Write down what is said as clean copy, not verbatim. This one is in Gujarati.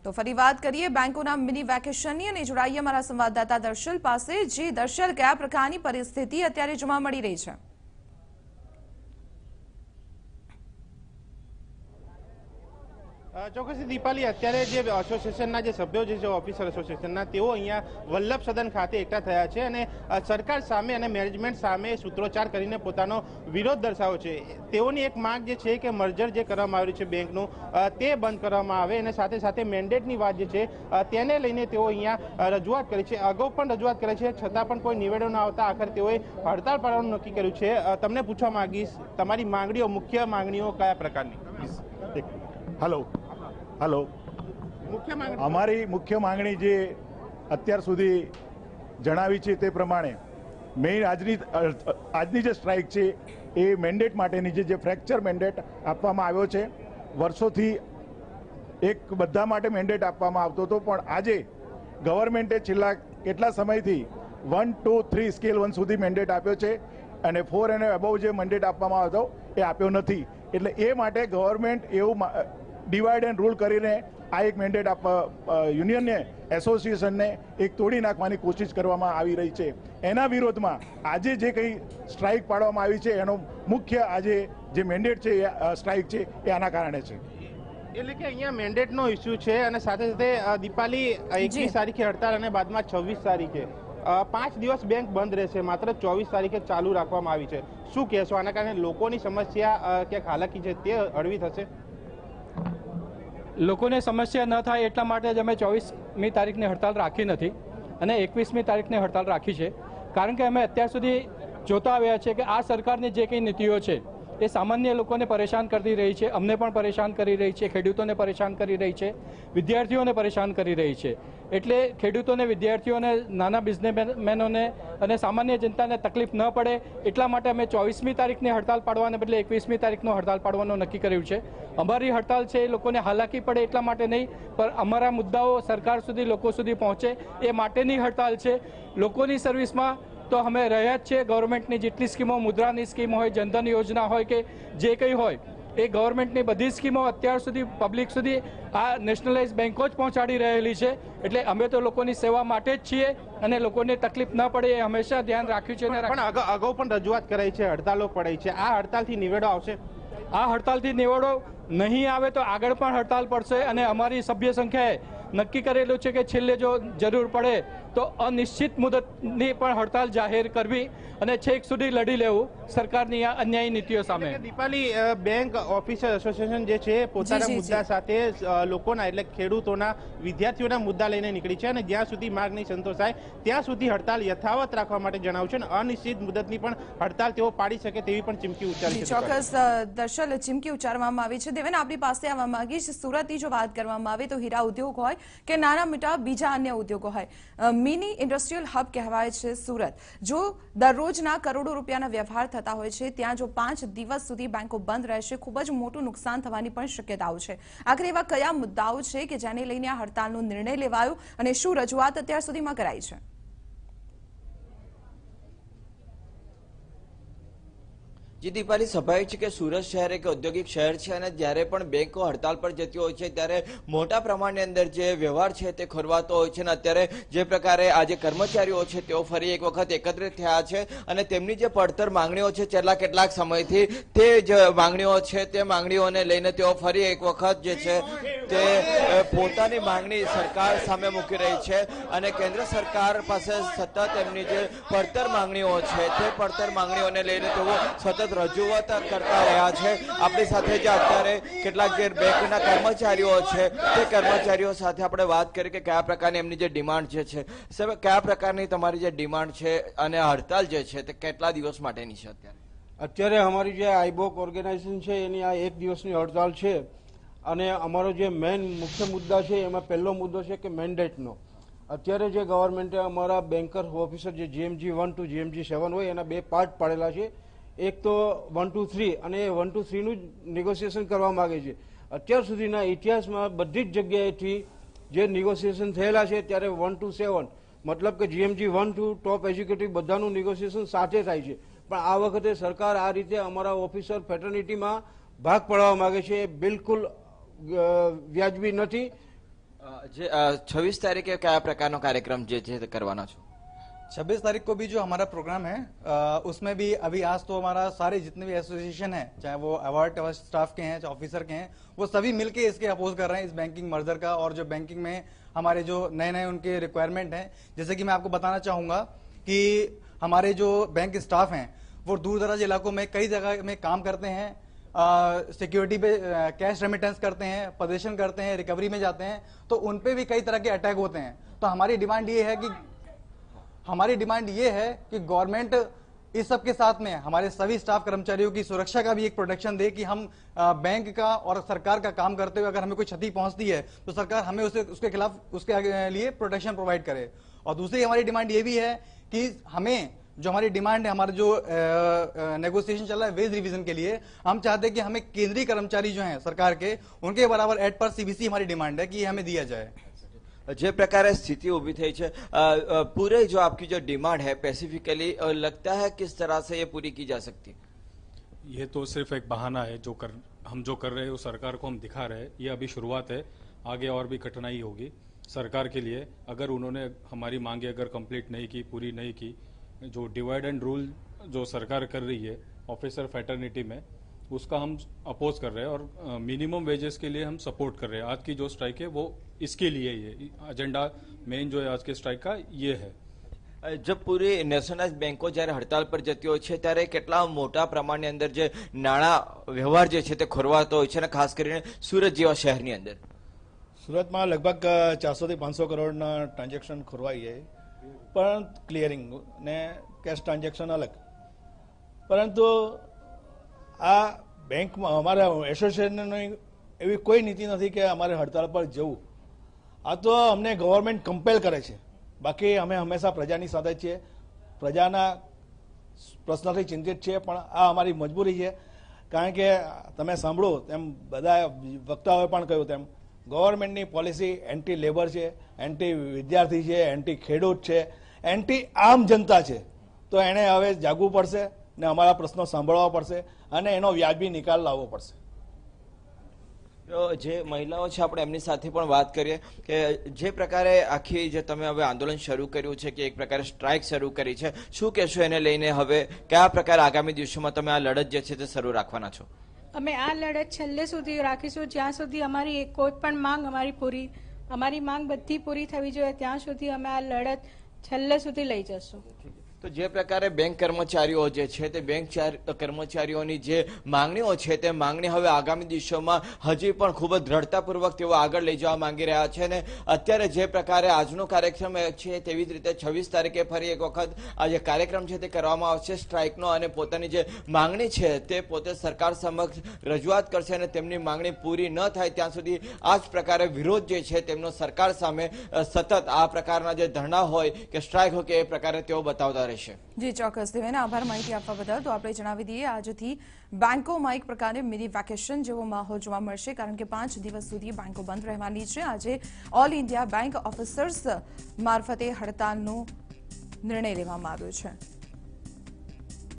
તો ફરી વાત કરીએ બેંકોના મિની વેકેશનની અને જોડાઈએ અમારા સંવાદદાતા દર્શલ પાસે। જે દર્શલ, કયા પ્રકારની પરિસ્થિતિ અત્યારે જોવા મળી રહી છે? ચોક્કસ દીપાલી, અત્યારે જે એસોસિએશનના જે સભ્યો છે ઓફિસર એસોસિએશનના, તેઓ અહીંયા વલ્લભ સદન ખાતે એકઠા થયા છે અને સરકાર સામે અને મેનેજમેન્ટ સામે સૂત્રોચ્ચાર કરીને પોતાનો વિરોધ દર્શાવ્યો છે। તેઓની એક માંગ જે છે કે મર્જર જે કરવામાં આવ્યું છે બેંકનું, તે બંધ કરવામાં આવે અને સાથે સાથે મેન્ડેટની વાત જે છે તેને લઈને તેઓ અહીંયા રજૂઆત કરી છે। અગાઉ પણ રજૂઆત કરી છે, છતાં પણ કોઈ નિવેડો ન આવતા આખરે તેઓએ હડતાળ પાડવાનું નક્કી કર્યું છે। તમને પૂછવા માંગીશ, તમારી માંગણીઓ, મુખ્ય માંગણીઓ કયા પ્રકારની? હલો, અમારી મુખ્ય માંગણી જે અત્યાર સુધી જણાવી છે તે પ્રમાણે મેઇન આજની જે સ્ટ્રાઇક છે એ મેન્ડેટ માટેની જે ફ્રેક્ચર મેન્ડેટ આપવામાં આવ્યો છે। વર્ષોથી એક બધા માટે મેન્ડેટ આપવામાં આવતો હતો, પણ આજે ગવર્મેન્ટે છેલ્લા કેટલા સમયથી 1, 2, 3 સ્કેલ 1 સુધી મેન્ડેટ આપ્યો છે અને 4 અને અબવ જે મેન્ડેટ આપવામાં આવતો એ આપ્યો નથી। એટલે એ માટે ગવર્મેન્ટ એવું ડિવાઇડ એન્ડ રૂલ કરીને આ એક મેન્ડેટ યુનિયનને, એસોસિએશનને એક તોડી નાખવાની કોશિશ કરવામાં આવી રહી છે। એના વિરોધમાં આજે જે કંઈ સ્ટ્રાઇક પાડવામાં આવી છે એનો મુખ્ય આજે જે મેન્ડેટ છે સ્ટ્રાઇક છે એ આના કારણે છે। એટલે કે અહીંયા મેન્ડેટનો ઇસ્યુ છે અને સાથે સાથે દીપાલી 21 તારીખે હડતાળ અને બાદમાં 26 તારીખે 5 દિવસ બેંક બંધ રહેશે, માત્ર 24 તારીખે ચાલુ રાખવામાં આવી છે। શું કહેશો આના કારણે લોકોની સમસ્યા ક્યાંક હાલાકી છે તે હળવી થશે? લોકોને સમસ્યા ન થાય એટલા માટે જ અમે 24મી તારીખની હડતાળ રાખી નથી અને 21મી તારીખની હડતાળ રાખી છે, કારણ કે અમે અત્યાર સુધી જોતા આવ્યા છે કે આ સરકારની જે કંઈ નીતિઓ છે એ સામાન્ય લોકોને પરેશાન કરી રહી છે, અમને પણ પરેશાન કરી રહી છે, ખેડૂતોને પરેશાન કરી રહી છે, વિદ્યાર્થીઓને પરેશાન કરી રહી છે। એટલે ખેડૂતોને, વિદ્યાર્થીઓને, નાના બિઝનેસમેનોને અને સામાન્ય જનતાને તકલીફ ન પડે એટલા માટે અમે 24મી તારીખની હડતાળ પાડવાને બદલે 21મી તારીખનો હડતાળ પાડવાનું નક્કી કર્યું છે। અમારી હડતાળ છે એ લોકોને હાલાકી પડે એટલા માટે નહીં, પણ અમારા મુદ્દાઓ સરકાર સુધી, લોકો સુધી પહોંચે એ માટેની હડતાળ છે। લોકોની સર્વિસમાં તો અમે રહ્યા જ છીએ। ગવર્મેન્ટની જેટલી સ્કીમો, મુદ્રાની સ્કીમ હોય, જનધન યોજના હોય કે જે કંઈ હોય, એ ગવર્મેન્ટની બધી સ્કીમો અત્યાર સુધી પબ્લિક સુધી આ નેશનલાઇઝ બેન્કો જ પહોંચાડી રહેલી છે। એટલે અમે તો લોકોની સેવા માટે જ છીએ અને લોકોને તકલીફ ન પડે એ હંમેશા ધ્યાન રાખ્યું છે। પણ અગાઉ પણ રજૂઆત કરાઈ છે, હડતાલો પડાઈ છે, આ હડતાલથી નિવેડો આવશે? આ હડતાલથી નિવેડો નહીં આવે તો આગળ પણ હડતાલ પડશે અને અમારી સભ્ય સંખ્યાએ નક્કી કરેલું છે કે છેલ્લે જો જરૂર પડે તો અનિશ્ચિત મુદતની પણ હડતાલ જાહેર કરવી અને છેક સુધી લડી લેવું સરકારની આ અન્યાયી નીતિઓ સામે। દીપાલી, બેંક ઓફિસર એસોસિએશન જે છે પોતાના મુદ્દા સાથે લોકોના, એટલે ખેડૂતોના, વિદ્યાર્થીઓના મુદ્દા લઈને નીકળી છે અને જ્યાં સુધી માંગ નહીં સંતોષાય ત્યાં સુધી હડતાલ યથાવત રાખવા માટે જણાવ્યું છે અને અનિશ્ચિત મુદતની પણ હડતાલ તેઓ પાડી શકે તેવી પણ ચીમકી ઉચ્ચારી છે। ચોક્કસ દર્શલ, ચીમકી ઉચ્ચારવામાં આવી છે। દેવેન, આપણી પાસે આવવા માંગીશ, સુરતની જો વાત કરવામાં આવે તો હીરા ઉદ્યોગ હોય કે નાના મોટા બીજા અન્ય ઉદ્યોગો હોય, મિની ઇન્ડસ્ટ્રીયલ હબ કહેવાય છે સુરત। જો દરરોજના કરોડો રૂપિયાના વ્યવહાર થતા હોય છે, ત્યાં જો 5 દિવસ સુધી બેંકો બંધ રહેશે, ખૂબ જ મોટું નુકસાન થવાની પણ શક્યતાઓ છે। આખરે એવા કયા મુદ્દાઓ છે કે જેને લઈને આ હડતાલનો નિર્ણય લેવાયો અને શું રજૂઆત અત્યાર સુધીમાં કરાઈ છે? જી દીપાલી, સ્વાભાવિક છે કે સુરત શહેર એક ઔદ્યોગિક શહેર છે અને જ્યારે પણ બેંકો હડતાલ પર જતી હોય છે ત્યારે મોટા પ્રમાણની અંદર જે વ્યવહાર છે તે ખોરવાતો હોય છે અને અત્યારે જે પ્રકારે આજે કર્મચારીઓ છે તેઓ ફરી એક વખત એકત્રિત થયા છે અને તેમની જે પડતર માંગણીઓ છે છેલ્લા કેટલાક સમયથી તે જ માંગણીઓ છે, તે માંગણીઓને લઈને તેઓ ફરી એક વખત જે છે તે પોતાની માંગણી સરકાર સામે મૂકી રહી છે અને કેન્દ્ર સરકાર પાસે સતત એમની જે પડતર માંગણીઓ છે તે પડતર માંગણીઓને લઈને તેઓ સતત રજૂઆત કરતા રહ્યા છે। આપણી સાથે જે અત્યારે કેટલાક જે બેંકના કર્મચારીઓ છે તે કર્મચારીઓ સાથે આપણે વાત કરી કે કયા પ્રકારની એમની જે ડિમાન્ડ જે છે, સાહેબ કયા પ્રકારની તમારી જે ડિમાન્ડ છે અને હડતાલ જે છે તે કેટલા દિવસ માટેની છે? અત્યારે અમારી જે આઈબોક ઓર્ગેનાઇઝેશન છે એની આ 1 દિવસની હડતાલ છે અને અમારો જે મેઇન મુખ્ય મુદ્દા છે એમાં પહેલો મુદ્દો છે કે મેન્ડેટનો। અત્યારે જે ગવર્મેન્ટે અમારા બેન્કર ઓફિસર જે GMG 1 to GMG 7 હોય એના 2 પાર્ટ પાડેલા છે। એક તો 1 to 3 અને એ 1 to 3 નું નેગોશિએશન કરવા માગે છે। અત્યાર સુધીના ઇતિહાસમાં બધી જ જગ્યાએથી જે નેગોશિએશન થયેલા છે ત્યારે 1 to 7 મતલબ કે GMG 1 to ટોપ એક્ઝિક્યુટિવ બધાનું નેગોશિએશન સાથે થાય છે, પણ આ વખતે સરકાર આ રીતે અમારા ઓફિસર ફેટર્નિટીમાં ભાગ પાડવા માગે છે, એ બિલકુલ વ્યાજબી નથી। જે 26 તારીખે કયા પ્રકારનો કાર્યક્રમ જે છે તે કરવાના છો? 26 तारीख को भी जो हमारा प्रोग्राम है उसमें भी अभी आज तो हमारा सारे जितने भी एसोसिएशन है, चाहे वो अवार्ड स्टाफ के हैं चाहे ऑफिसर के हैं, वो सभी मिलके इसके अपोज कर रहे हैं इस बैंकिंग मर्जर का। और जो बैंकिंग में हमारे जो नए नए उनके रिक्वायरमेंट हैं, जैसे कि मैं आपको बताना चाहूँगा कि हमारे जो बैंक स्टाफ हैं वो दूर दराज इलाकों में कई जगह में काम करते हैं, सिक्योरिटी पे कैश रेमिटेंस करते हैं, प्रदर्शन करते हैं, रिकवरी में जाते हैं, तो उन पे भी कई तरह के अटैक होते हैं। तो हमारी डिमांड ये है कि गवर्नमेंट इस सब के साथ में हमारे सभी स्टाफ कर्मचारियों की सुरक्षा का भी एक प्रोटेक्शन दे कि हम बैंक का और सरकार का काम करते हुए अगर हमें कोई क्षति पहुंचती है तो सरकार हमें उसके खिलाफ उसके लिए प्रोटेक्शन प्रोवाइड करे। और दूसरी हमारी डिमांड ये भी है कि हमें जो हमारी डिमांड है, हमारा जो नेगोशिएशन चल रहा है वेज रिवीजन के लिए, हम चाहते हैं कि हमें केंद्रीय कर्मचारी जो हैं सरकार के, उनके बराबर एट पर सीबीसी हमारी डिमांड है कि हमें दिया जाए। જે પ્રકારે સ્થિતિ ઊભી થઈ છે, પૂરે जो आपकी जो डिमांड है स्पेसिफिकली लगता है किस तरह से ये पूरी की जा सकती है? ये तो सिर्फ एक बहाना है। हम जो कर रहे हैं वो सरकार को हम दिखा रहे हैं। ये अभी शुरुआत है, आगे और भी कठिनाई होगी सरकार के लिए। अगर उन्होंने हमारी मांगे अगर कंप्लीट नहीं की, पूरी नहीं की, जो डिवाइड एंड रूल जो सरकार कर रही है ऑफिसर फैटर्निटी में, उसका हम अपोज कर रहे हैं और मिनिमम वेजेस के लिए हम सपोर्ट कर रहे हैं। आज की जो स्ट्राइक है वो इसके लिए ही है। एजेंडा मेन जो है आज के स्ट्राइक का ये है। जब पूरी नेशनलाइज બેંકો જ્યારે હડતાલ પર જતી હોય છે ત્યારે કેટલા મોટા પ્રમાણની અંદર જે નાણાં વ્યવહાર જે છે તે ખોરવાતો હોય છે, અને ખાસ કરીને સુરત જેવા શહેરની અંદર સુરતમાં લગભગ 400 થી 500 કરોડના ટ્રાન્ઝેક્શન ખોરવાઈ છે, પણ ક્લિયરિંગ ને કેશ ટ્રાન્ઝેક્શન અલગ। પરંતુ આ બેંકમાં અમારા એસોસિએશનની એવી કોઈ નીતિ નથી કે અમારે હડતાળ પર જવું। આ તો અમને ગવર્મેન્ટ કમ્પેલ કરે છે, બાકી અમે હંમેશા પ્રજાની સાથે છીએ, પ્રજાના પ્રશ્નથી ચિંતિત છીએ। પણ આ અમારી મજબૂરી છે, કારણ કે તમે સાંભળો તેમ બધા વક્તાઓએ પણ કહ્યું તેમ ગવર્મેન્ટની પોલિસી એન્ટી લેબર છે, એન્ટી વિદ્યાર્થી છે, એન્ટી ખેડૂત છે, એન્ટી આમ જનતા છે। તો એણે હવે જાગવું પડશે ને અમારા પ્રશ્નો સાંભળવા પડશે અને એનો વ્યાજબી નિકાલ લાવવો પડશે। જે મહિલાઓ છે આપણે એમની સાથે પણ વાત કરીએ કે જે પ્રકારે આખી જે તમે હવે આંદોલન શરૂ કર્યું છે કે એક પ્રકારે સ્ટ્રાઇક શરૂ કરી છે, શું કહેશો એને લઈને? હવે કયા પ્રકારે આગામી દિવસોમાં તમે આ લડત જે છે તે શરૂ રાખવાના છો? અમે આ લડત છેલ્લે સુધી રાખીશું, જ્યાં સુધી અમારી કોઈ પણ માંગ અમારી માંગ બધી પૂરી થવી જોઈએ ત્યાં સુધી અમે આ લડત છેલ્લે સુધી લઈ જશું। તો જે પ્રકારે બેંક કર્મચારીઓ જે છે તે બેંક કર્મચારીઓની જે માંગણીઓ છે તે માંગણી હવે આગામી દિવસોમાં હજી પણ ખૂબ જ દ્રઢતાપૂર્વક તેઓ આગળ લઈ જવા માંગી રહ્યા છે। અને અત્યારે જે પ્રકારે આજનો કાર્યક્રમ છે તેવી જ રીતે 26 તારીખે ફરી એક વખત આ જે કાર્યક્રમ છે તે કરવામાં આવશે સ્ટ્રાઇકનો, અને પોતાની જે માંગણી છે તે પોતે સરકાર સમક્ષ રજૂઆત કરશે અને તેમની માંગણી પૂરી ન થાય ત્યાં સુધી આ જ પ્રકારે વિરોધ જે છે તેમનો સરકાર સામે સતત આ પ્રકારના જે ધરણા હોય કે સ્ટ્રાઇક હોય કે એ પ્રકારે તેઓ બતાવતા રહેશે। જી ચોક્કસ દેવેન, આભાર માહિતી આપવા બદલ। તો આપણે જણાવી દઈએ આજથી બેંકોમાં એક પ્રકારે મિની વેકેશન જેવો માહોલ જોવા મળશે, કારણ કે 5 દિવસ સુધી બેંકો બંધ રહેવાની છે। આજે ઓલ ઇન્ડિયા બેંક ઓફિસર્સ મારફતે હડતાલનો નિર્ણય લેવામાં આવ્યો છે।